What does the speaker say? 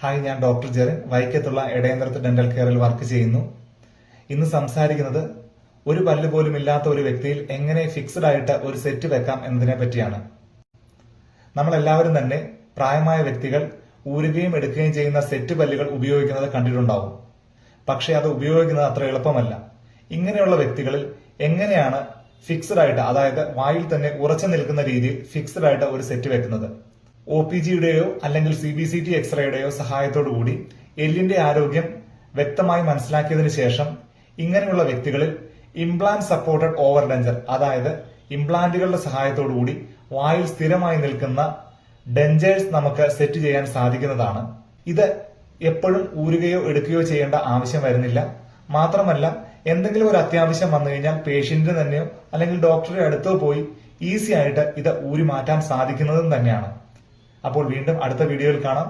Hi, ഞാൻ doctor Jerin വൈക്കത്തുള്ള ഇടയന്ത്രത്ത് ഡെന്റൽ കെയറിൽ വർക്ക് ചെയ്യുന്നു. ഇന്ന് സംസാരിക്കുന്നത് ഒരു പല്ല് പോലും ഇല്ലാത്ത ഒരു വ്യക്തിയിൽ എങ്ങനെ ഫിക്സഡ് ആയിട്ട് ഒരു സെറ്റ് വെക്കാം എന്നതിനെ പറ്റിയാണ്. നമ്മളെല്ലാവരും തന്നെ പ്രായമായ വ്യക്തികൾ ഊരുകയും എടുക്കുകയും ചെയ്യുന്ന സെറ്റ് പല്ലുകൾ ഉപയോഗിക്കുന്നത് കണ്ടിട്ടുണ്ടാവും. പക്ഷെ അത് ഉപയോഗിക്കുന്നത് അത്ര എളുപ്പമല്ല. ഇങ്ങനെയുള്ള വ്യക്തികളിൽ എങ്ങനെയാണ് ഫിക്സഡ് ആയിട്ട്, അതായത് വായിൽ തന്നെ ഉറച്ചു നിൽക്കുന്ന രീതിയിൽ ഫിക്സഡ് ആയിട്ട് ഒരു സെറ്റ് വെക്കുന്നത്? OPGയുടെയോ അല്ലെങ്കിൽ CBCT എക്സ്റേയുടെയോ സഹായത്തോടു കൂടി എല്ലിന്റെ ആരോഗ്യം വ്യക്തമായി മനസ്സിലാക്കിയതിനു ശേഷം ഇങ്ങനെയുള്ള വ്യക്തികളിൽ ഇംപ്ലാന്റ് സപ്പോർട്ടഡ് ഓവർഡെഞ്ചർ, അതായത് ഇംപ്ലാന്റുകളുടെ സഹായത്തോടു കൂടി വായിൽ സ്ഥിരമായി നിൽക്കുന്ന ഡെഞ്ചേഴ്സ് നമുക്ക് സെറ്റ് ചെയ്യാൻ സാധിക്കുന്നതാണ്. ഇത് എപ്പോഴും ഊരുകയോ എടുക്കുകയോ ചെയ്യേണ്ട ആവശ്യം വരുന്നില്ല. മാത്രമല്ല, എന്തെങ്കിലും ഒരു അത്യാവശ്യം വന്നു കഴിഞ്ഞാൽ പേഷ്യന്റിന് തന്നെയോ അല്ലെങ്കിൽ ഡോക്ടറുടെ അടുത്തോ പോയി ഈസി ആയിട്ട് ഇത് ഊരി മാറ്റാൻ സാധിക്കുന്നതും തന്നെയാണ്. അപ്പോൾ വീണ്ടും അടുത്ത വീഡിയോയിൽ കാണാം.